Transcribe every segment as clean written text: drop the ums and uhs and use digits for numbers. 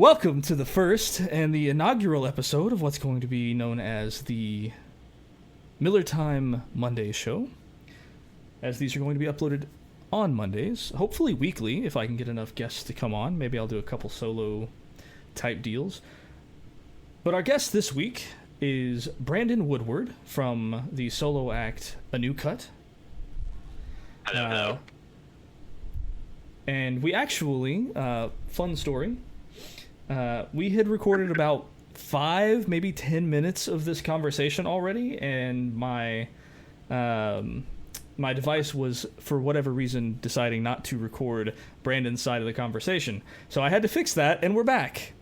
Welcome to the first and the inaugural episode of what's going to be known as the Millertime Monday show, as these are going to be uploaded on Mondays, hopefully weekly if I can get enough guests to come on. Maybe I'll do a couple solo type deals. But our guest this week is Brandon Woodward from the solo act A New Cut. Hello. And we actually, fun story, we had recorded about 5, maybe 10 minutes of this conversation already, and my device was, for whatever reason, deciding not to record Brandon's side of the conversation. So I had to fix that, and we're back.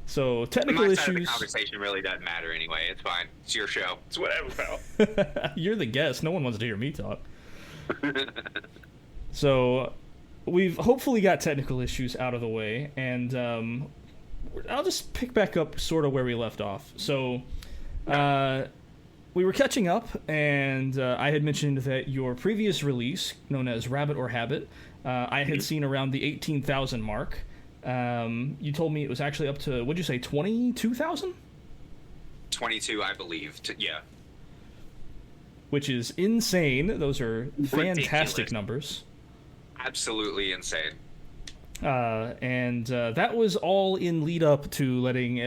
So technical My issues. side of the conversation really doesn't matter anyway. It's fine. It's your show. It's whatever, pal. You're the guest. No one wants to hear me talk. So we've hopefully got technical issues out of the way, and I'll just pick back up sort of where we left off. So we were catching up, and I had mentioned that your previous release, known as Rabbit or Habit, I had seen around the 18,000 mark. You told me it was actually up to, what'd you say, 22,000? 22, I believe. Yeah. Which is insane. Those are fantastic Ridiculous. Numbers. Absolutely insane. And that was all in lead up to letting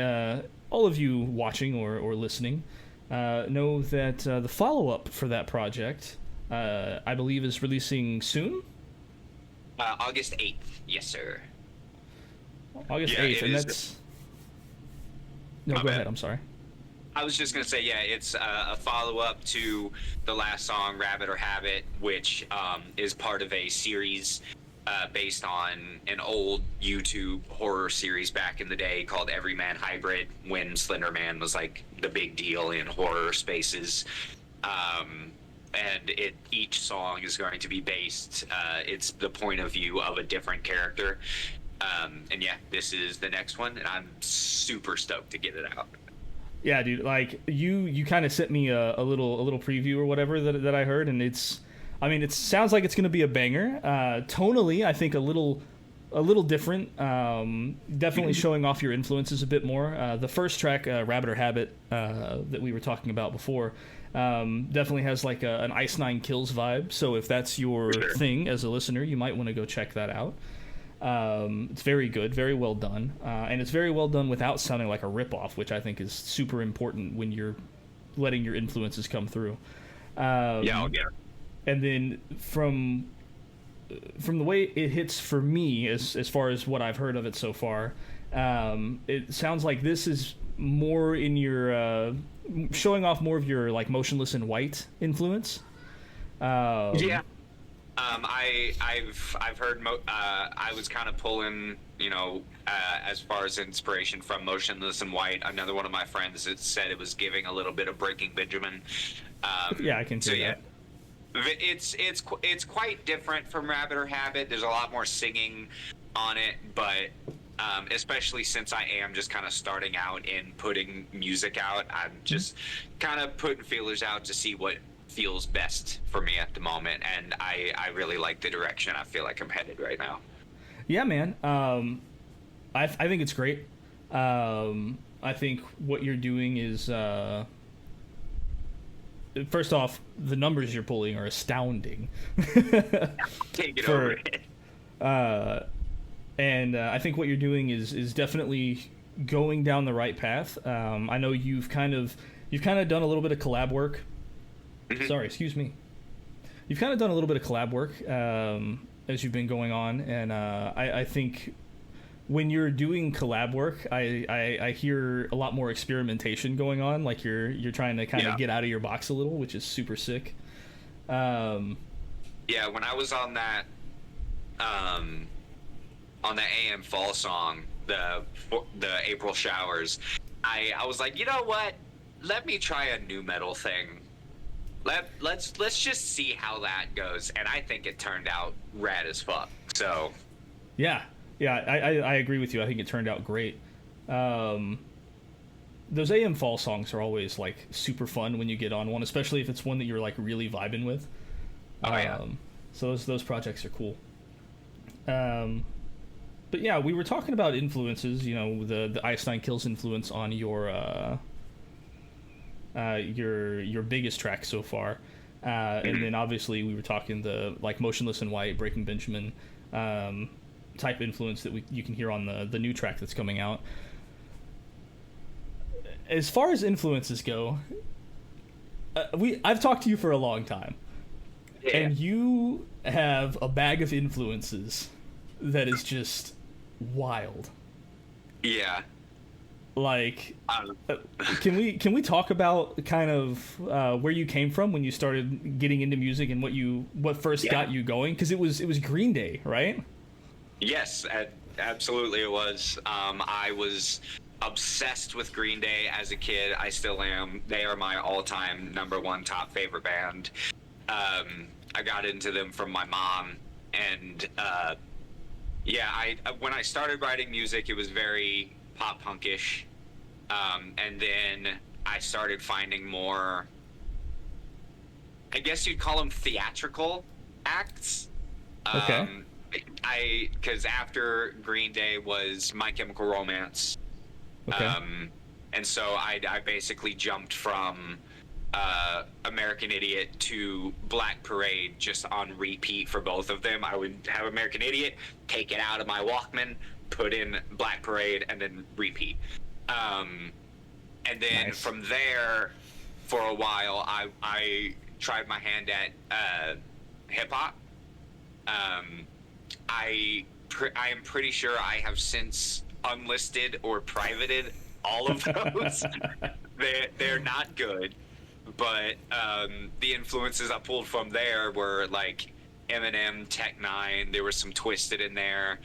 all of you watching or listening know that the follow-up for that project, I believe, is releasing soon? August 8th. Yes, sir. August Yeah, 8th, and is. that's... No, My go bad. ahead, I'm sorry. I was just going to say, yeah, it's a follow-up to the last song, Rabbit or Habit, which is part of a series based on an old YouTube horror series back in the day called Everyman Hybrid, when Slender Man was like the big deal in horror spaces. And each song is going to be based, it's the point of view of a different character. And yeah, this is the next one, and I'm super stoked to get it out. Yeah, dude, like, you kind of sent me a little preview or whatever that I heard, and it sounds like it's going to be a banger. Tonally, I think a little different. Definitely showing off your influences a bit more. The first track, Rabbit or Habit, that we were talking about before, definitely has like an Ice Nine Kills vibe. So if that's your thing as a listener, you might want to go check that out. It's very good, very well done, and it's very well done without sounding like a ripoff, which I think is super important when you're letting your influences come through. Yeah. And then from the way it hits for me, as far as what I've heard of it so far, it sounds like this is more in your showing off more of your like Motionless in White influence. Yeah. I've heard I was kind of pulling, as far as inspiration from Motionless in White. Another one of my friends that said it was giving a little bit of Breaking Benjamin. Yeah, I can see that. It's quite different from Rabbit or Habit. There's a lot more singing on it, but especially since I am just kind of starting out in putting music out, I'm just kind of putting feelers out to see what feels best for me at the moment, and I really like the direction I feel like I'm headed right now. Yeah, man. I think it's great. I think what you're doing is, first off, the numbers you're pulling are astounding. Can't get over it. And I think what you're doing is definitely going down the right path. I know you've kind of done a little bit of collab work. Sorry, excuse me. You've kind of done a little bit of collab work as you've been going on, and I think when you're doing collab work, I hear a lot more experimentation going on. Like you're trying to kind of get out of your box a little, which is super sick. Yeah, when I was on that AM Fall song, the April Showers, I was like, you know what? Let me try a new metal thing. Let's just see how that goes, and I think it turned out rad as fuck. So yeah, I agree with you. I think it turned out great. Those AM Fall songs are always like super fun when you get on one, especially if it's one that you're like really vibing with. Oh yeah. So those projects are cool. but yeah, we were talking about influences. You know, the Ice Nine Kills influence on your biggest track so far, and then obviously we were talking the like Motionless in White, Breaking Benjamin, type influence that you can hear on the new track that's coming out. As far as influences go, I've talked to you for a long time, and you have a bag of influences that is just wild. Yeah. Like, can we talk about kind of where you came from when you started getting into music and what first got you going? Because it was Green Day, right? Yes, absolutely it was. I was obsessed with Green Day as a kid. I still am. They are my all-time #1 top favorite band. I got into them from my mom, and when I started writing music, it was very pop punkish, and then I started finding more, I guess you'd call them theatrical acts. Okay. Because after Green Day was My Chemical Romance. Okay. And so I basically jumped from American Idiot to Black Parade just on repeat for both of them. I would have American Idiot, take it out of my Walkman, put in Black Parade, and then repeat. And then from there, for a while, I tried my hand at hip hop. I am pretty sure I have since unlisted or privated all of those. They're not good, but the influences I pulled from there were like Eminem, Tech Nine. There was some Twisted in there.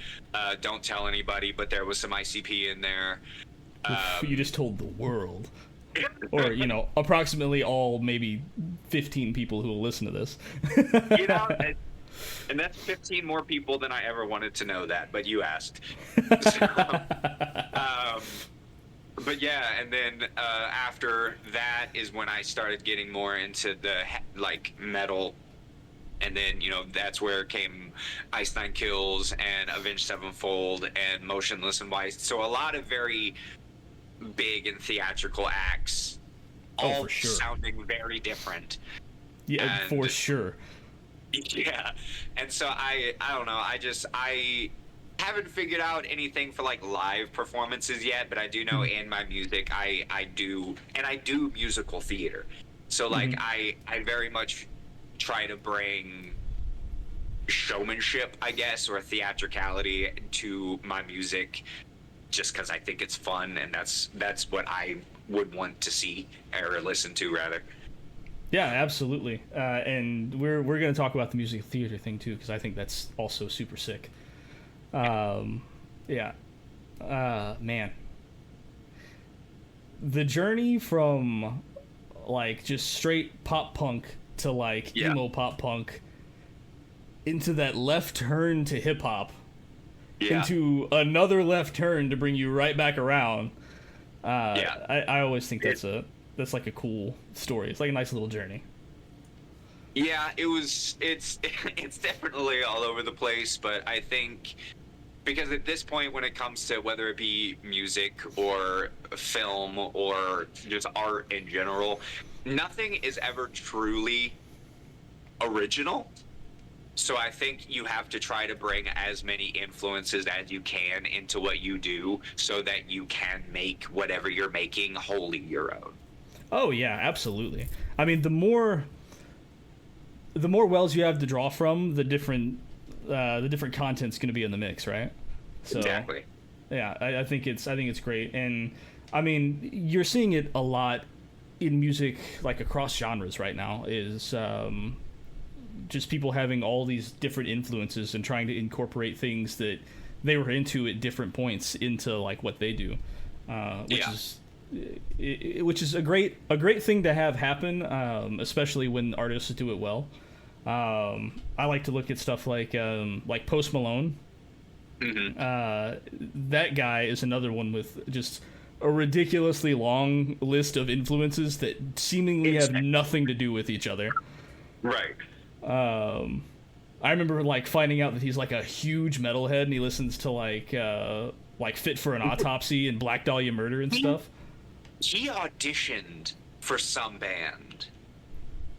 Don't Tell Anybody, but there was some ICP in there. You just told the world, or approximately all maybe 15 people who will listen to this. And that's 15 more people than I ever wanted to know that, but you asked. But yeah, and then after that is when I started getting more into the metal, and then that's where came Ice Nine Kills and Avenged Sevenfold and Motionless in White. So a lot of very big and theatrical acts, all for sure. sounding very different. Yeah, for sure. Yeah, and so I don't know. I haven't figured out anything for like live performances yet, but I do know in my music I do musical theater. So like I very much try to bring showmanship, I guess, or theatricality to my music, just because I think it's fun, and that's what I would want to see or listen to rather. Yeah, absolutely. And we're going to talk about the music theater thing too, because I think that's also super sick. Man, the journey from like just straight pop punk to like emo pop punk into that left turn to hip hop, into another left turn to bring you right back around. I always think that's like a cool story. It's like a nice little journey. Yeah, it's definitely all over the place, but I think because at this point, when it comes to whether it be music or film or just art in general, nothing is ever truly original. So I think you have to try to bring as many influences as you can into what you do so that you can make whatever you're making wholly your own. Oh yeah, absolutely. I mean, the more wells you have to draw from, the different content's going to be in the mix, right? So, exactly. Yeah, I think it's great, and I mean, you're seeing it a lot in music, like across genres right now. Is just people having all these different influences and trying to incorporate things that they were into at different points into like what they do, which is a great thing to have happen, especially when artists do it well. I like to look at stuff like Post Malone. That guy is another one with just a ridiculously long list of influences that seemingly have nothing to do with each other. Right. I remember like finding out that he's like a huge metalhead and he listens to like Fit for an Autopsy and Black Dahlia Murder and stuff. He auditioned for some band.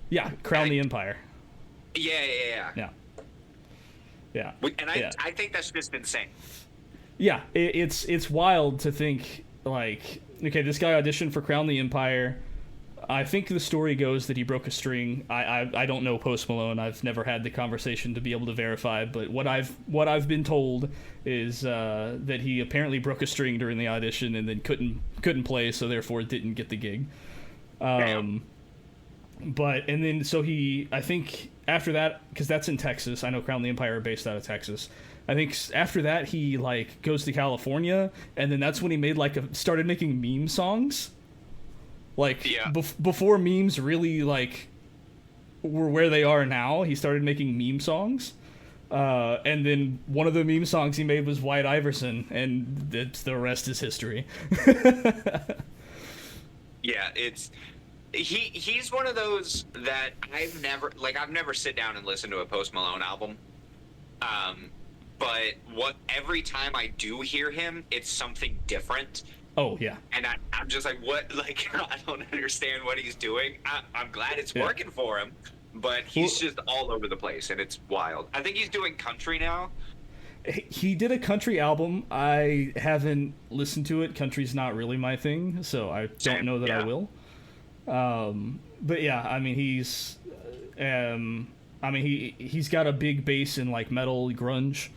Yeah, Crown the Empire. Yeah. Yeah. And I think that's just insane. Yeah, it's wild to think, like, okay, this guy auditioned for Crown the Empire. I think the story goes that he broke a string. I don't know Post Malone. I've never had the conversation to be able to verify, but what I've been told is that he apparently broke a string during the audition and then couldn't play, so therefore didn't get the gig. But and then so I think after that, because that's in Texas. I know Crown the Empire are based out of Texas. I think after that he like goes to California, and then that's when he made started making meme songs. Like before memes really like were where they are now, he started making meme songs. And then one of the meme songs he made was White Iverson, and the rest is history. Yeah, he's one of those that I've never sit down and listened to a Post Malone album. But every time I do hear him, it's something different. Oh, yeah. And I'm just like, what? Like, I don't understand what he's doing. I'm glad it's working for him, but he's just all over the place, and it's wild. I think he's doing country now. He did a country album. I haven't listened to it. Country's not really my thing, so I don't know that I will. But yeah, I mean, he's got a big base in like metal grunge.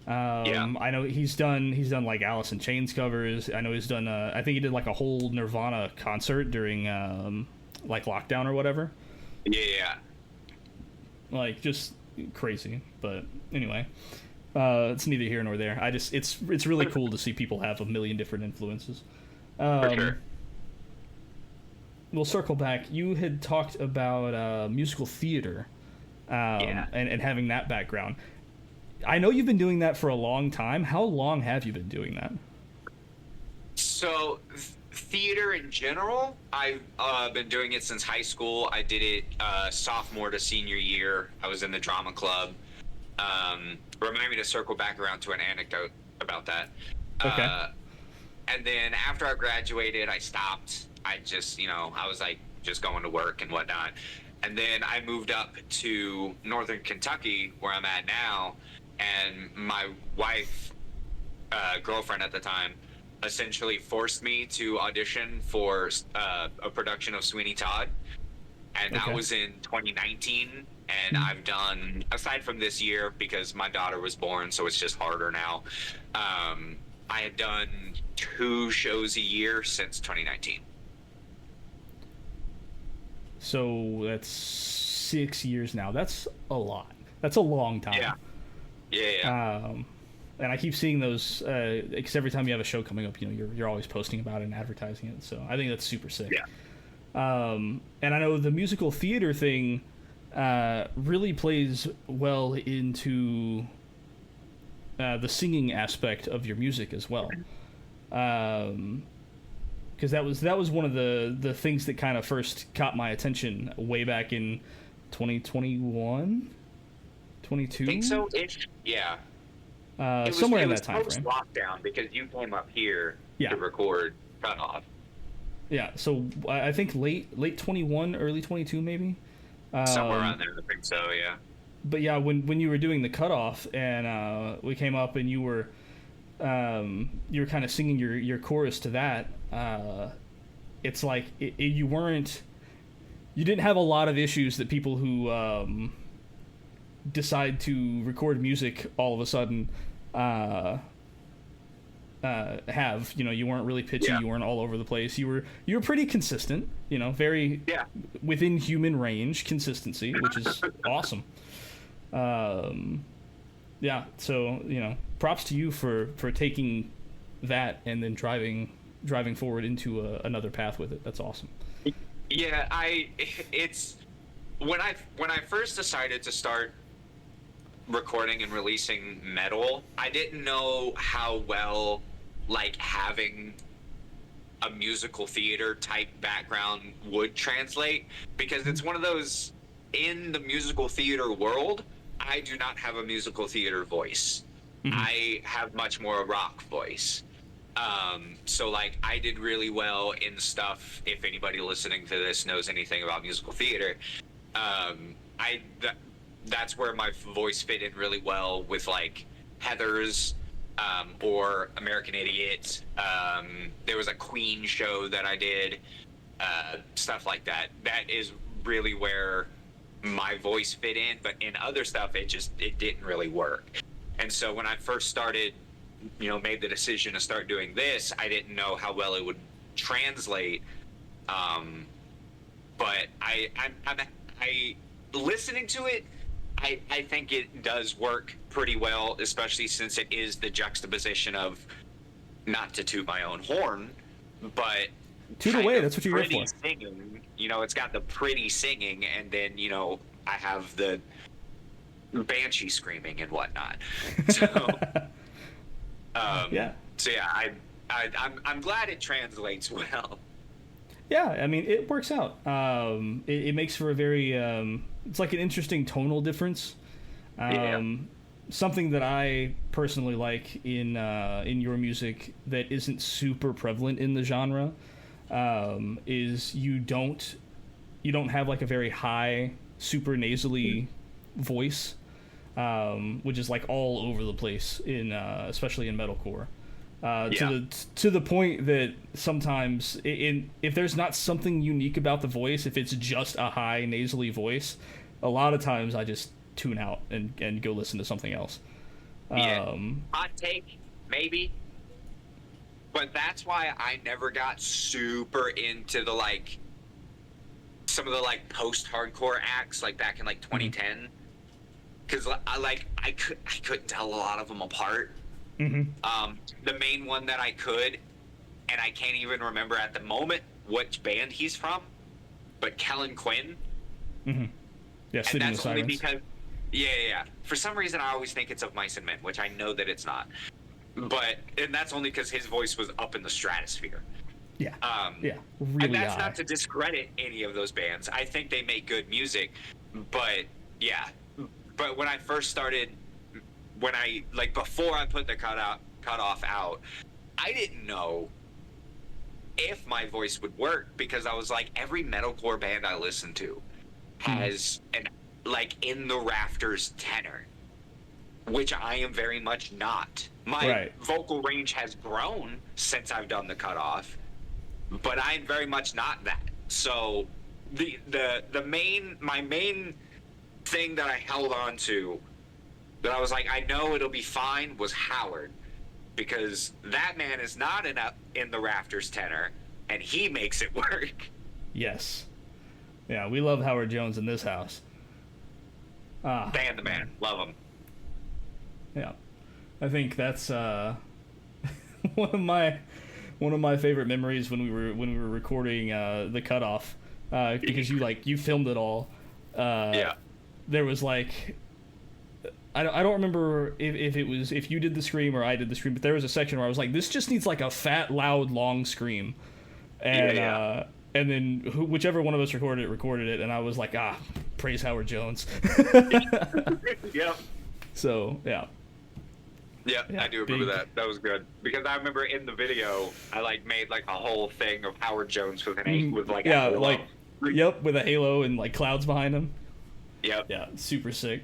I know he's done like Alice in Chains covers. I know he's done I think he did like a whole Nirvana concert during like lockdown or whatever. Yeah. Like just crazy. But anyway, it's neither here nor there. It's really cool to see people have a million different influences. For sure. We'll circle back. You had talked about musical theater and having that background. I know you've been doing that for a long time. How long have you been doing that? So, theater in general, I've been doing it since high school. I did it sophomore to senior year. I was in the drama club. Remind me to circle back around to an anecdote about that. Okay. And then after I graduated, I stopped. I just, I was like just going to work and whatnot. And then I moved up to Northern Kentucky, where I'm at now. And my wife, girlfriend at the time, essentially forced me to audition for a production of Sweeney Todd. And that was in 2019. And I've done, aside from this year, because my daughter was born, so it's just harder now, I had done 2 shows a year since 2019. So that's 6 years now. That's a lot. That's a long time. Yeah. And I keep seeing those because every time you have a show coming up, you're always posting about it and advertising it. So I think that's super sick. Yeah. And I know the musical theater thing really plays well into the singing aspect of your music as well. Because that was one of the things that kind of first caught my attention way back in 2021, 22. I think so. Yeah. Somewhere in that time frame. It was post-lockdown because you came up here to record Cutoff. Yeah, so I think late 21, early 22 maybe. Somewhere around there, I think so, yeah. But yeah, when you were doing the Cutoff and we came up and you were kind of singing your chorus to that, it's like you didn't have a lot of issues that people who decide to record music all of a sudden have. You weren't really pitchy. You weren't all over the place. You were pretty consistent, very within human range consistency, which is awesome. So props to you for taking that and then driving forward into another path with it. That's awesome. Yeah, it's when I first decided to start recording and releasing metal, I didn't know how well like having a musical theater type background would translate, because it's one of those, in the musical theater world, I do not have a musical theater voice. Mm-hmm. I have much more a rock voice. So like I did really well in stuff. If anybody listening to this knows anything about musical theater, that's where my voice fit in really well with like Heathers, or American Idiot. There was a Queen show that I did, stuff like that. That is really where my voice fit in, but in other stuff it didn't really work. And so when I first started, made the decision to start doing this, I didn't know how well it would translate. But I listening to it, I think it does work pretty well, especially since it is the juxtaposition of, not to toot my own horn, but toot away. That's what you're here for. Singing, it's got the pretty singing, and then I have the banshee screaming and whatnot. So, yeah. So yeah, I'm glad it translates well. Yeah, I mean, it works out. It makes for a very it's like an interesting tonal difference. Something that I personally like in your music that isn't super prevalent in the genre is you don't have like a very high, super nasally voice, which is like all over the place in especially in metalcore. To the point that sometimes if there's not something unique about the voice, if it's just a high nasally voice, a lot of times I just tune out and go listen to something else. Hot take, maybe. But that's why I never got super into the like some of the like post-hardcore acts like back in like 2010, because I couldn't tell a lot of them apart. Mm-hmm. The main one that I could, and I can't even remember at the moment which band he's from, but Kellen Quinn. Mm-hmm. Yeah, and that's only because, yeah. For some reason, I always think it's of Mice and Men, which I know that it's not. And that's only because his voice was up in the stratosphere. Yeah. Really. And that's not to discredit any of those bands. I think they make good music, but yeah. But when I first started, before I put the cutoff out, I didn't know if my voice would work, because I was like, every metalcore band I listen to has an in the rafters tenor, which I am very much not. My vocal range has grown since I've done the cutoff, but I'm very much not that. So my main thing that I held on to, that I was like, I know it'll be fine, was Howard, because that man is not in the rafters tenor, and he makes it work. Yes. Yeah, we love Howard Jones in this house. Band the man, love him. Yeah, I think that's one of my favorite memories when we were recording the cutoff, because you filmed it all. There was like, I don't remember if you did the scream or I did the scream, but there was a section where I was like, this just needs like a fat, loud, long scream, and and then whichever one of us recorded it, and I was like, praise Howard Jones. Yep. So yeah, I do remember that. That was good, because I remember in the video I made a whole thing of Howard Jones with a halo. With a halo and clouds behind him. Yep. Yeah, super sick.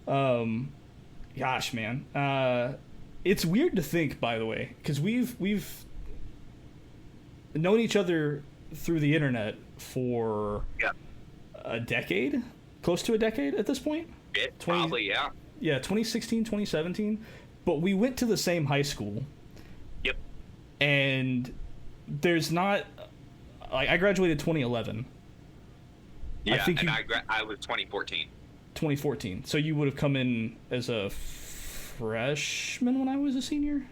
Gosh, man, it's weird to think, by the way, because we've known each other through the internet for a decade, close to a decade at this point. Probably, yeah. Yeah, 2016, 2017. But we went to the same high school. Yep. And there's not... I graduated 2011. Yeah, I was 2014. 2014. So you would have come in as a freshman when I was a senior?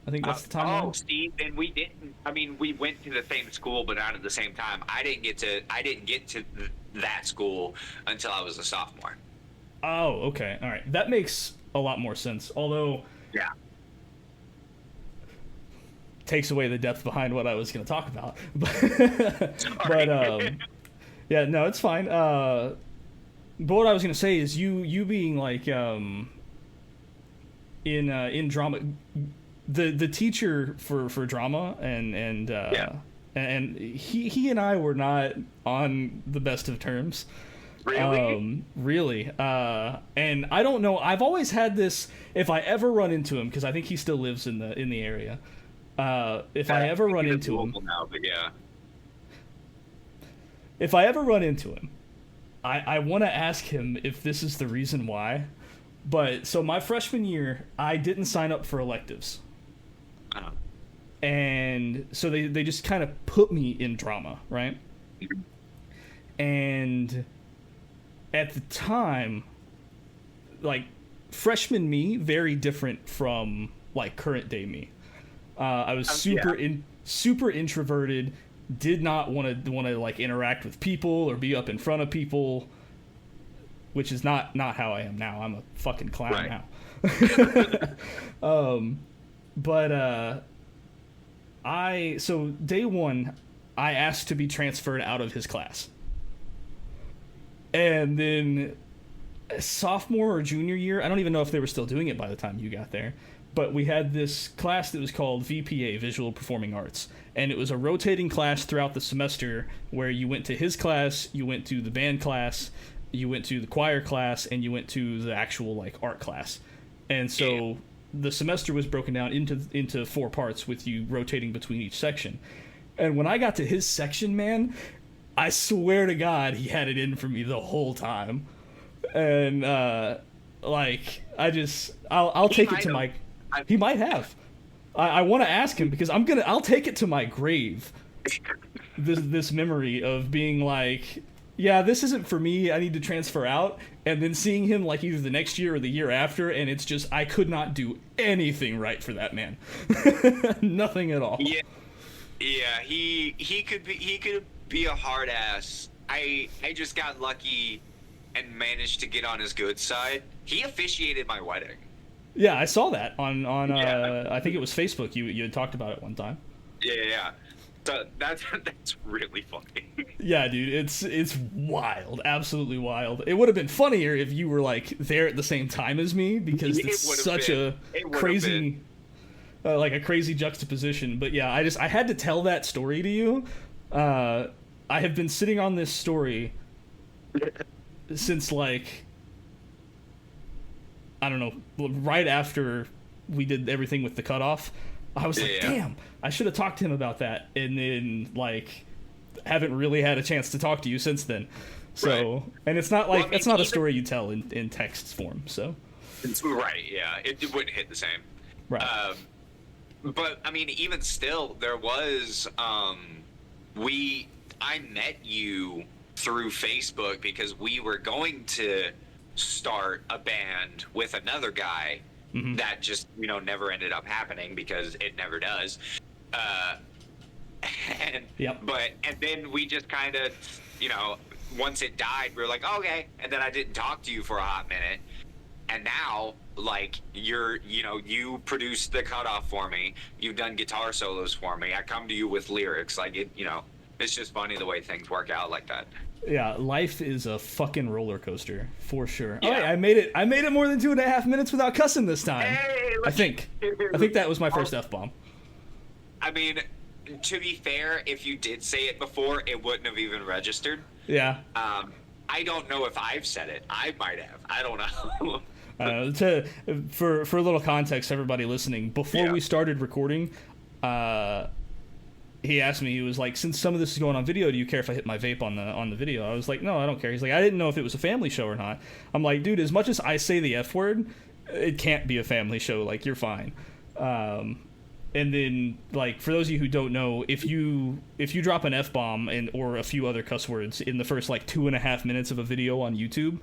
I think that's the time. Oh, Steve, then we didn't. I mean, we went to the same school, but not at the same time. I didn't get to that school until I was a sophomore. Oh, okay. All right. That makes a lot more sense. Although, takes away the depth behind what I was going to talk about. But yeah, no, it's fine. But what I was gonna say is you being like in drama, the teacher for drama and he and I were not on the best of terms. Really? Really. And I don't know. I've always had this. If I ever run into him, because I think he still lives in the area. If I ever run into him, now, but yeah. if I ever run into him, I want to ask him if this is the reason why. But so my freshman year, I didn't sign up for electives. Uh-huh. And so they just kind of put me in drama, right? And at the time, like, freshman me, very different from like current day me. I was super introverted, did not want to like interact with people or be up in front of people, which is not how I am now. I'm a fucking clown now. But so day one, I asked to be transferred out of his class. And then sophomore or junior year, I don't even know if they were still doing it by the time you got there, but we had this class that was called VPA, Visual Performing Arts. And it was a rotating class throughout the semester where you went to his class, you went to the band class, you went to the choir class, and you went to the actual like art class. And so the semester was broken down into 4 parts with you rotating between each section. And when I got to his section, man, I swear to God, he had it in for me the whole time. And like I'll take it to my. He might have. I want to ask him because I'll take it to my grave. This memory of being like, yeah, this isn't for me. I need to transfer out, and then seeing him like either the next year or the year after, and it's just I could not do anything right for that man. Nothing at all. Yeah. He could be a hard ass. I just got lucky and managed to get on his good side. He officiated my wedding. Yeah, I saw that on I think it was Facebook. You had talked about it one time. Yeah. So that's really funny. Yeah, dude, it's wild, absolutely wild. It would have been funnier if you were like there at the same time as me because it's such a crazy, like a crazy juxtaposition. But yeah, I had to tell that story to you. I have been sitting on this story since like, I don't know, right after we did everything with the cutoff. I was like, damn, I should have talked to him about that. And then, like, haven't really had a chance to talk to you since then. So, right. And it's not like, well, I mean, it's not a story you tell in text form, so. Right, yeah. It wouldn't hit the same. Right. But, I mean, even still, there was, I met you through Facebook because we were going to start a band with another guy. Mm-hmm. That just, never ended up happening because it never does. And then we just kind of, once it died, we were like, okay. And then I didn't talk to you for a hot minute. And now, like, you produced the cutoff for me. You've done guitar solos for me. I come to you with lyrics. Like, it's just funny the way things work out like that. Yeah, life is a fucking roller coaster for sure. Yeah. Oh, I made it more than 2.5 minutes without cussing this time. Hey, I think that was my first F-bomb. I mean, to be fair, if you did say it before, it wouldn't have even registered. Yeah. I don't know if I've said it. I might have. I don't know. For a little context, everybody listening, before we started recording, he asked me, he was like, since some of this is going on video, do you care if I hit my vape on the video? I was like, no, I don't care. He's like, I didn't know if it was a family show or not. I'm like, dude, as much as I say the F word, it can't be a family show. Like, you're fine. And then, like, for those of you who don't know, if you drop an F-bomb or a few other cuss words in the first, like, 2.5 minutes of a video on YouTube,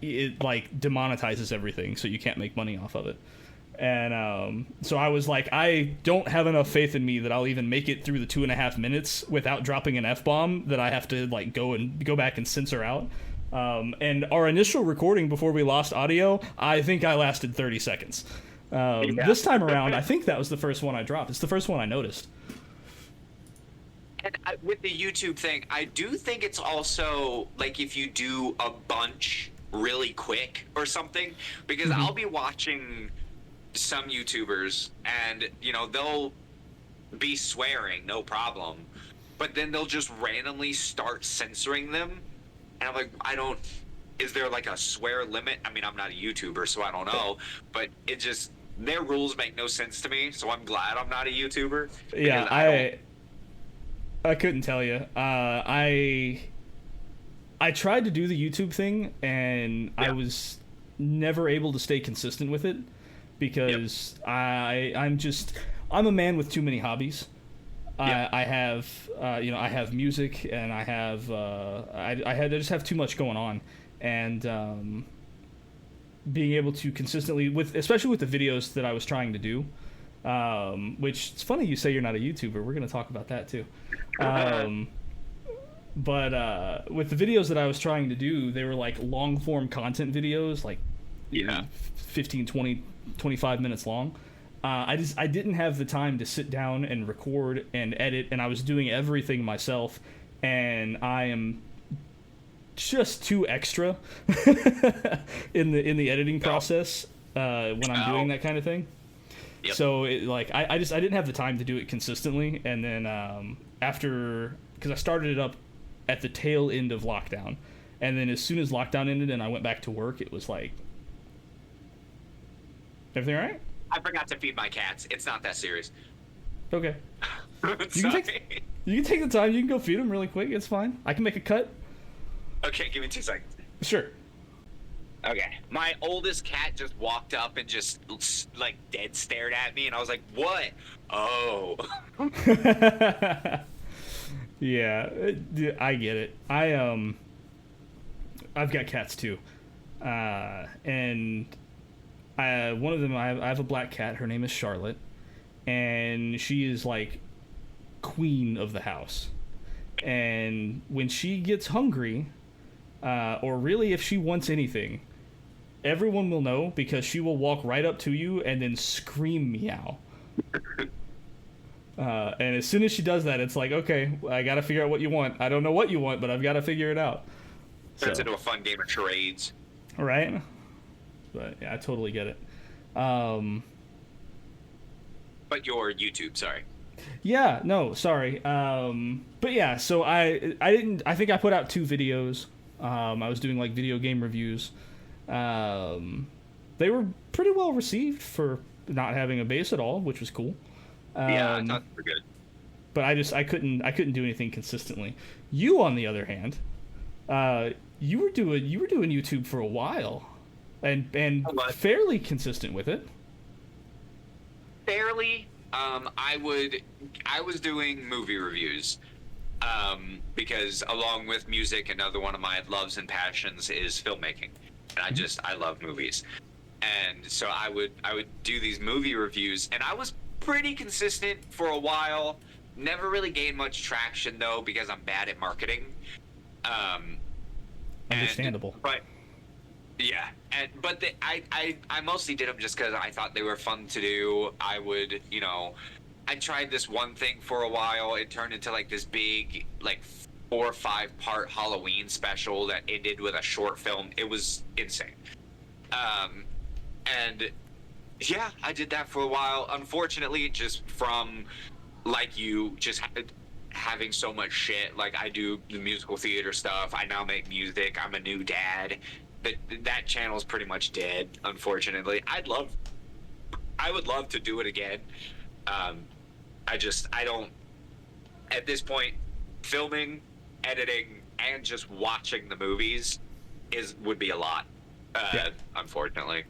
it, like, demonetizes everything, so you can't make money off of it. And so I was like, I don't have enough faith in me that I'll even make it through the 2.5 minutes without dropping an F-bomb, that I have to like go back and censor out. And our initial recording before we lost audio, I think I lasted 30 seconds. This time around, I think that was the first one I dropped. It's the first one I noticed. And with the YouTube thing, I do think it's also like if you do a bunch really quick or something, because I'll be watching some YouTubers and, you know, they'll be swearing, no problem, but then they'll just randomly start censoring them. And I'm like, is there like a swear limit? I mean, I'm not a YouTuber, so I don't know, but it just, their rules make no sense to me, so I'm glad I'm not a YouTuber. Yeah, I couldn't tell you. I tried to do the YouTube thing, and I was never able to stay consistent with it because I'm a man with too many hobbies. I have I have music, and I have I just have too much going on, and being able to consistently, especially with the videos that I was trying to do. Which it's funny you say you're not a YouTuber. We're going to talk about that too. But with the videos that I was trying to do, they were like long form content videos, like 15, 20, 25 minutes long. I didn't have the time to sit down and record and edit, and I was doing everything myself, and I am just too extra in the editing process when I'm doing that kind of thing. Yep. So I didn't have the time to do it consistently, and then after, because I started it up at the tail end of lockdown, and then as soon as lockdown ended and I went back to work, it was like, everything all right? I forgot to feed my cats. It's not that serious. Okay. You can take the time. You can go feed them really quick. It's fine. I can make a cut. Okay, give me 2 seconds. Sure. Okay. My oldest cat just walked up and just, like, dead stared at me, and I was like, what? Oh. Yeah, I get it. I've got cats, too. And one of them, I have a black cat. Her name is Charlotte. And she is, like, queen of the house. And when she gets hungry, or really if she wants anything, everyone will know, because she will walk right up to you and then scream meow. And as soon as she does that, it's like, okay, I gotta figure out what you want. I don't know what you want, but I've got to figure it out. Turns into a fun game of charades. Right? But yeah, I totally get it. But your YouTube, sorry. Yeah, no, sorry. But yeah, so I think I put out 2 videos. I was doing like video game reviews. They were pretty well received for not having a bass at all, which was cool. Yeah, I thought they were good. But I couldn't do anything consistently. You, on the other hand, you were doing YouTube for a while, and fairly consistent with it. Fairly. I was doing movie reviews, because along with music, another one of my loves and passions is filmmaking, and I love movies, and so I would do these movie reviews, and I was pretty consistent for a while. Never really gained much traction though, because I'm bad at marketing. Understandable. But I mostly did them just because I thought they were fun to do. I would, I tried this one thing for a while. It turned into like this big, like 4 or 5 part Halloween special that ended with a short film. It was insane. And yeah, I did that for a while. Unfortunately, just from like you just having so much shit. Like I do the musical theater stuff. I now make music. I'm a new dad. That channel's pretty much dead, unfortunately. I would love to do it again. I don't, at this point, filming, editing, and just watching the movies would be a lot, unfortunately.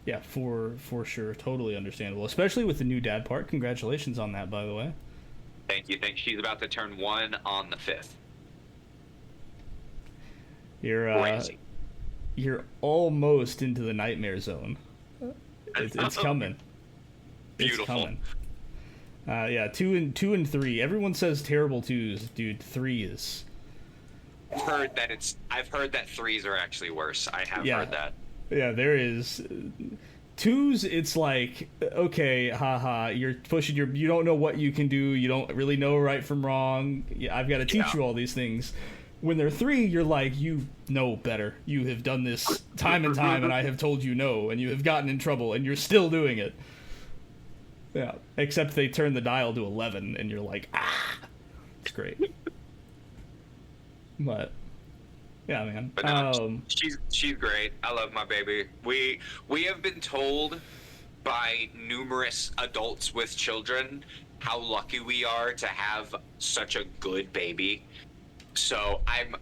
Yeah, for sure. Totally understandable. Especially with the new dad part. Congratulations on that, by the way. Thank you. She's about to turn 1 on the 5th. You're almost into the nightmare zone. It's coming. Beautiful. It's coming. Yeah, 2 and 3. Everyone says terrible 2s, dude. 3 is. I've heard that 3s are actually worse. I have heard that. Yeah, there is. Twos, it's like, okay, haha, you're pushing you don't know what you can do, you don't really know right from wrong, I've got to teach you all these things. When they're three, you're like, you know better. You have done this time and time, and I have told you no, and you have gotten in trouble, and you're still doing it. Yeah, except they turn the dial to 11, and you're like, ah! It's great. But, yeah, man. But no, she's great. I love my baby. We have been told by numerous adults with children how lucky we are to have such a good baby. So I'm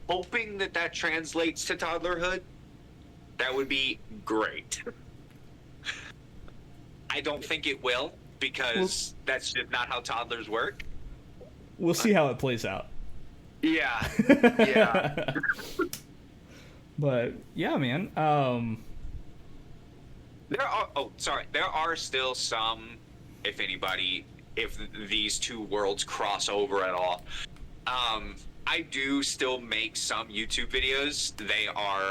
hoping that translates to toddlerhood. That would be great. I don't think it will, because that's just not how toddlers work. We'll see how it plays out. Yeah. Yeah. But yeah, man. There are still some, if these two worlds cross over at all. I do still make some YouTube videos.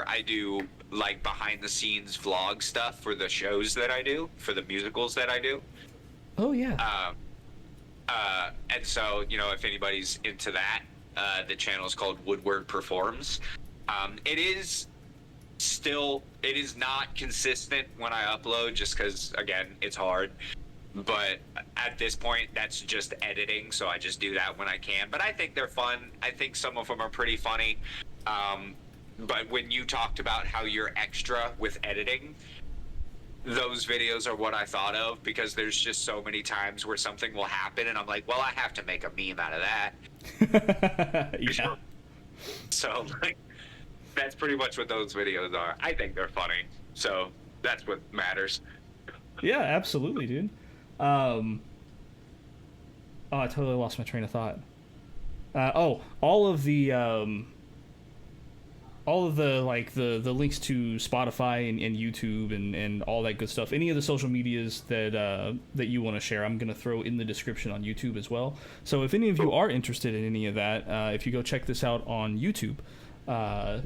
I do like behind the scenes vlog stuff for the shows that I do, for the musicals that I do. Oh yeah. And so, if anybody's into that, the channel is called Woodward Performs. It is not consistent when I upload, just because, again, it's hard. But at this point, that's just editing, so I just do that when I can. But I think they're fun. I think some of them are pretty funny. But when you talked about how you're extra with editing, those videos are what I thought of, because there's just so many times where something will happen, and I'm like, well, I have to make a meme out of that. Yeah. So, that's pretty much what those videos are. I think they're funny, so that's what matters. Yeah, absolutely, dude. I totally lost my train of thought. All of the like the links to Spotify and YouTube and all that good stuff. Any of the social medias that you want to share, I'm gonna throw in the description on YouTube as well. So if any of you are interested in any of that, if you go check this out on YouTube,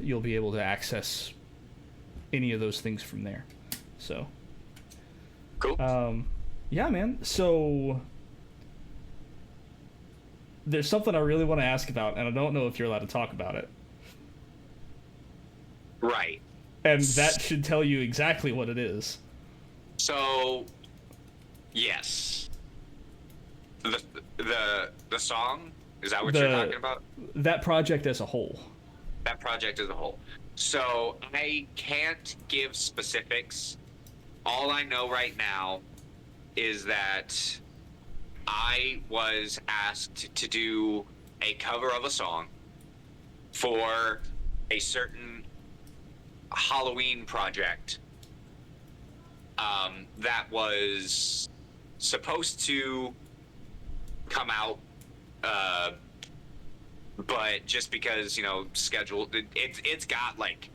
you'll be able to access any of those things from there. So cool. Yeah, man. So there's something I really want to ask about, and I don't know if you're allowed to talk about it. Right. And that should tell you exactly what it is. So, yes. The song? Is that what you're talking about? That project as a whole. That project as a whole. So, I can't give specifics. All I know right now is that I was asked to do a cover of a song for a certain Halloween project that was supposed to come out, but just because, schedule, it's got like,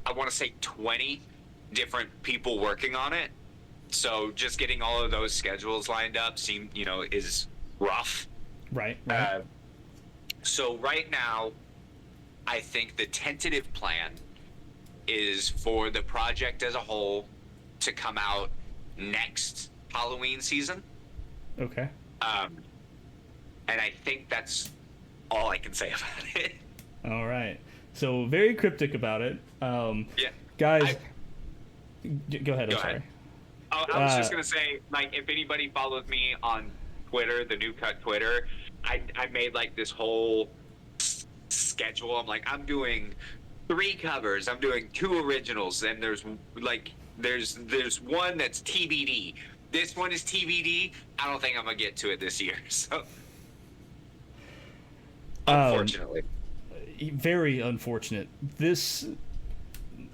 I want to say 20 different people working on it. So just getting all of those schedules lined up is rough. Right. So right now, I think the tentative plan is for the project as a whole to come out next Halloween season. Okay. And I think that's all I can say about it. All right. So very cryptic about it. Yeah. Guys, go ahead. I'm sorry. Oh, I was just going to say, like, if anybody follows me on Twitter, the New Cut Twitter, I made, like, this whole schedule. I'm like, I'm doing 3 covers. I'm doing 2 originals. And there's one that's TBD. This one is TBD. I don't think I'm going to get to it this year. So, unfortunately. Very unfortunate.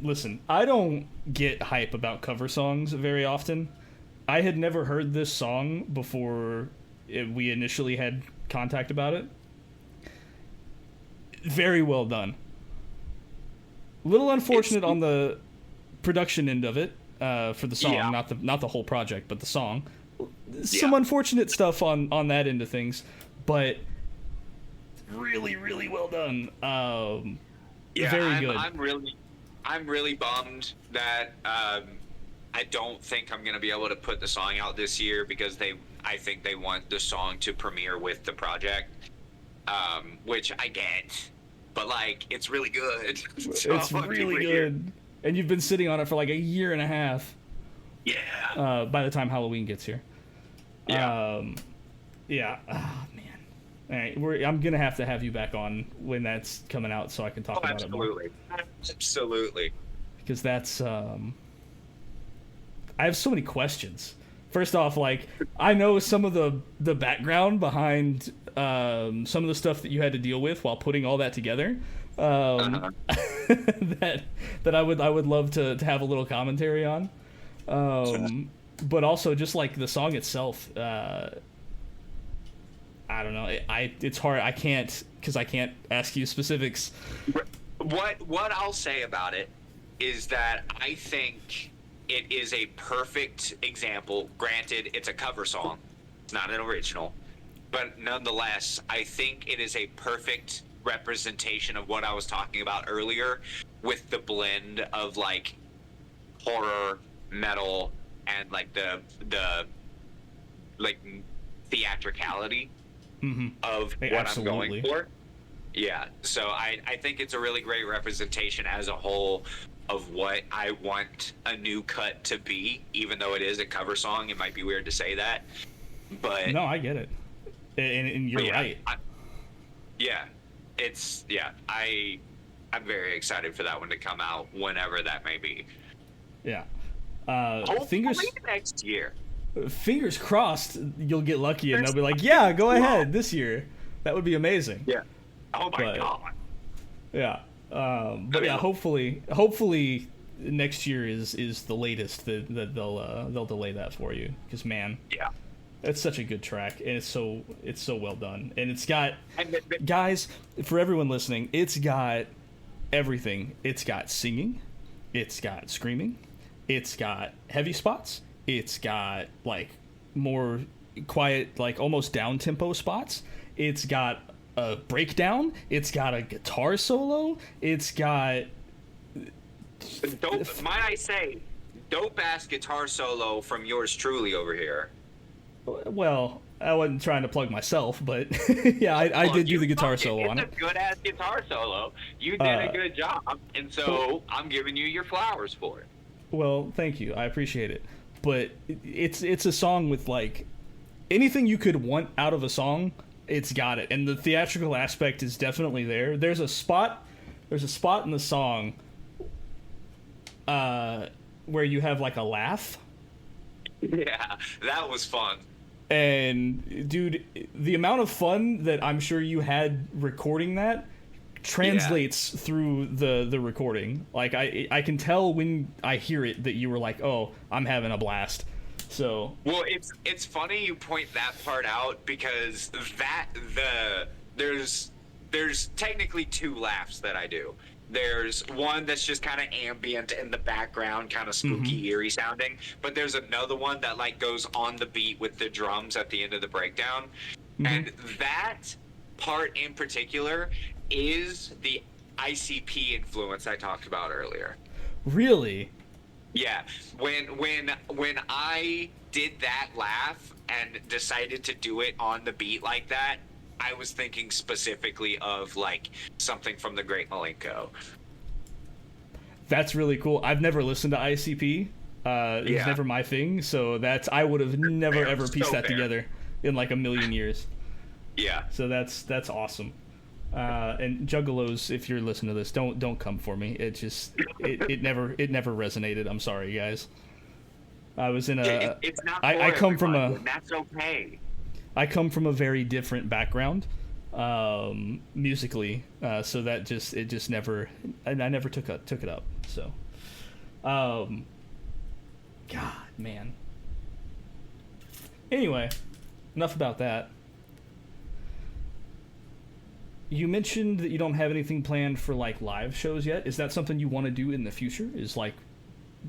Listen, I don't get hype about cover songs very often. I had never heard this song before we initially had contact about it. Very well done. Little unfortunate on the production end of it for the song, not the whole project, but the song. Some unfortunate stuff on that end of things, but really, really well done. Very good. I'm really bummed that I don't think I'm gonna be able to put the song out this year because I think they want the song to premiere with the project, which I get, but like it's really good. So It's really good, and you've been sitting on it for like a year and a half. Yeah. By the time Halloween gets here. Yeah. Yeah. Oh, man. All right, I'm gonna have to have you back on when that's coming out so I can talk about it more. Absolutely. Because that's I have so many questions. First off, like I know some of the background behind some of the stuff that you had to deal with while putting all that together. That I would love to have a little commentary on. But also just like the song itself, I don't know. It's hard. I can't ask you specifics. What I'll say about it is that I think it is a perfect example. Granted, it's a cover song. It's not an original. But nonetheless, I think it is a perfect representation of what I was talking about earlier with the blend of like horror, metal, and like the like theatricality of what Absolutely. I'm going for. Yeah, so I think it's a really great representation as a whole of what I want a new cut to be, even though it is a cover song. It might be weird to say that, but no, I get it, and you're right. I'm very excited for that one to come out whenever that may be. Yeah. Fingers next year. Fingers crossed you'll get lucky and they'll be like, yeah, go ahead this year. That would be amazing. Yeah. Oh my god. Yeah. But yeah, hopefully next year is the latest that they'll delay that for you, because man, yeah, it's such a good track and it's so well done, and it's got, guys, for everyone listening, it's got everything. It's got singing, it's got screaming, it's got heavy spots, it's got like more quiet, like almost down tempo spots, it's got a breakdown, it's got a guitar solo, it's got might I say, dope ass guitar solo from yours truly over here. Well, I wasn't trying to plug myself, but yeah, I did do the guitar solo on it. It's a good ass guitar solo. You did a good job, and so I'm giving you your flowers for it. Well, thank you. I appreciate it. But it's a song with like anything you could want out of a song, it's got it. And the theatrical aspect is definitely there. There's a spot in the song where you have like a laugh. Yeah, that was fun. And dude, the amount of fun that I'm sure you had recording that translates through the recording. Like I can tell when I hear it that you were like, oh, I'm having a blast. So well, it's funny you point that part out, because there's technically two laughs that I do. There's one that's just kind of ambient in the background, kind of spooky, eerie sounding. But there's another one that like goes on the beat with the drums at the end of the breakdown. And that part in particular is the ICP influence I talked about earlier. Really? Yeah. When I did that laugh and decided to do it on the beat like that, I was thinking specifically of like something from the Great Malenko. That's really cool. I've never listened to ICP. It's never my thing, so I would have never ever pieced that together in like a million years. Yeah. So that's awesome. And Juggalos, if you're listening to this, don't come for me. It just it never resonated. I'm sorry, guys. I was in a. It's not. I come from a. That's okay. I come from a very different background, musically, so that just never, and I never took it up. So, God, man. Anyway, enough about that. You mentioned that you don't have anything planned for like live shows yet. Is that something you want to do in the future? Is like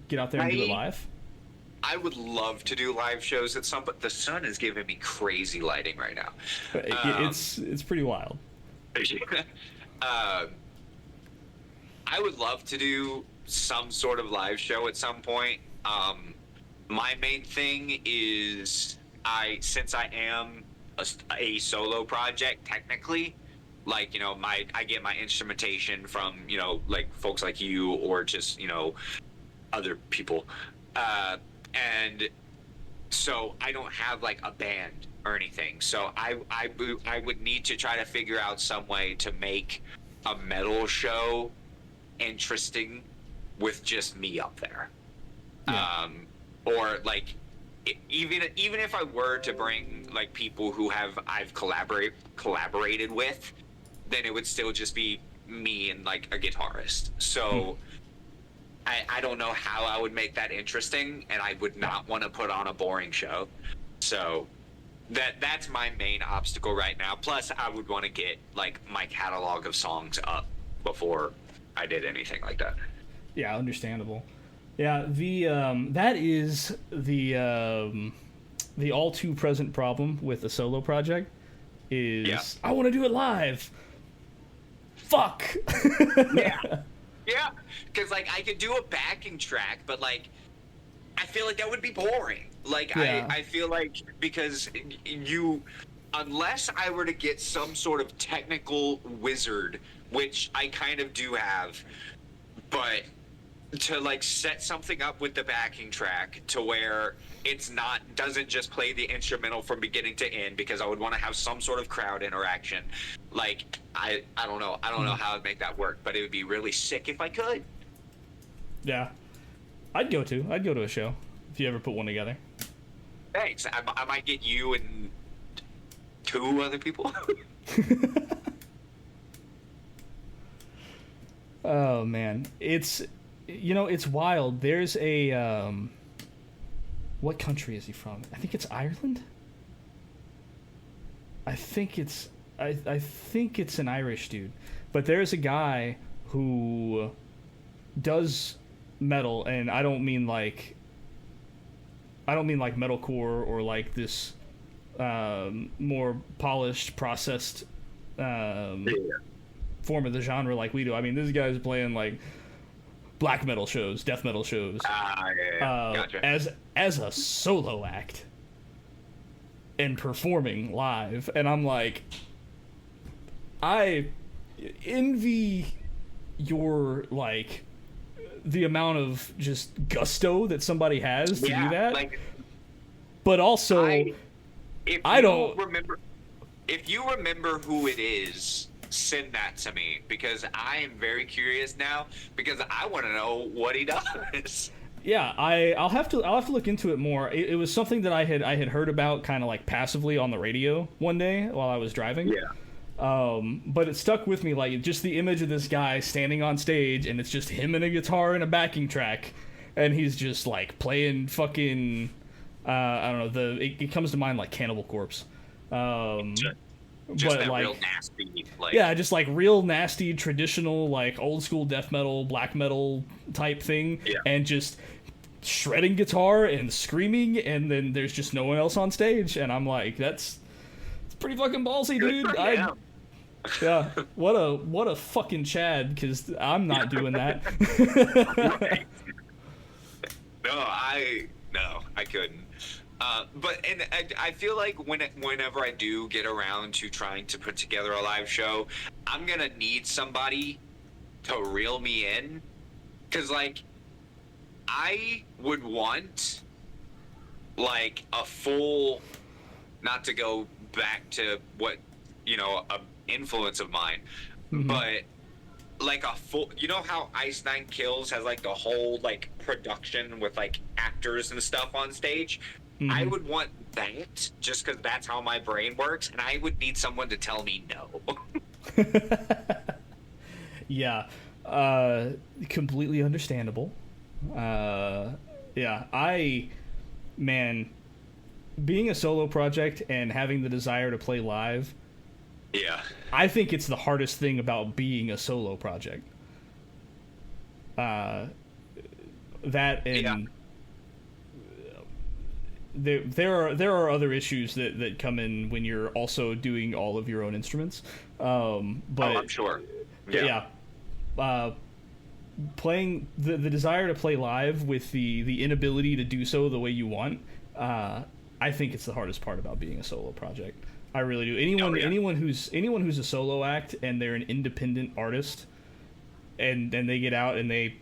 get out there and do it live? I would love to do live shows at some, but the sun is giving me crazy lighting right now. It's pretty wild. I would love to do some sort of live show at some point. My main thing is since I am a solo project technically, like, you know, I get my instrumentation from, you know, like folks like you or just, you know, other people, and so I don't have like a band or anything. So I would need to try to figure out some way to make a metal show interesting with just me up there. Yeah. Or like even if I were to bring like people who I've collaborated with, then it would still just be me and like a guitarist. So I don't know how I would make that interesting, and I would not want to put on a boring show. So that's my main obstacle right now. Plus, I would want to get like my catalog of songs up before I did anything like that. Yeah, understandable. Yeah, that is the all too present problem with a solo project is I want to do it live. Fuck. Yeah, because like I could do a backing track, but like I feel like that would be boring. Like I feel like because unless I were to get some sort of technical wizard, which I kind of do have, but to like set something up with the backing track to where doesn't just play the instrumental from beginning to end, because I would want to have some sort of crowd interaction. Like I don't know how I'd make that work, but it would be really sick if I could. Yeah, I'd go to a show if you ever put one together. Thanks. I might get you and 2 other people. Oh man, it's wild. There's a what country is he from? I think it's Ireland. I think it's an Irish dude, but there's a guy who does metal, and I don't mean like metalcore or like this more polished, processed form of the genre like we do. I mean, this guy's playing like black metal shows, death metal shows, gotcha. as a solo act and performing live, and I'm like, I envy your like the amount of just gusto that somebody has to do that. Like, but also, I don't remember. If you remember who it is, send that to me, because I am very curious now, because I want to know what he does. Yeah, I'll have to look into it more. It was something that I had heard about kind of like passively on the radio one day while I was driving. Yeah. But it stuck with me, like just the image of this guy standing on stage, and it's just him and a guitar and a backing track, and he's just like playing fucking I don't know, it comes to mind like Cannibal Corpse. Just but that like real nasty, like, yeah, just like real nasty traditional like old school death metal, black metal type thing, and just shredding guitar and screaming, and then there's just no one else on stage, and I'm like, it's pretty fucking ballsy, dude. Yeah, what a fucking Chad, because I'm not doing that. Right. No, I couldn't. But I feel like whenever I do get around to trying to put together a live show, I'm gonna need somebody to reel me in, because like I would want like a full, not to go back to what, a influence of mine, but like a full, how Ice Nine Kills has like the whole like production with like actors and stuff on stage. I would want that, just because that's how my brain works, and I would need someone to tell me no. Yeah, completely understandable. Man, being a solo project and having the desire to play live, I think it's the hardest thing about being a solo project. That and there are other issues that come in when you're also doing all of your own instruments. But I'm sure. playing the desire to play live with the inability to do so the way you want. I think it's the hardest part about being a solo project. I really do. Anyone who's a solo act and they're an independent artist, and they get out and they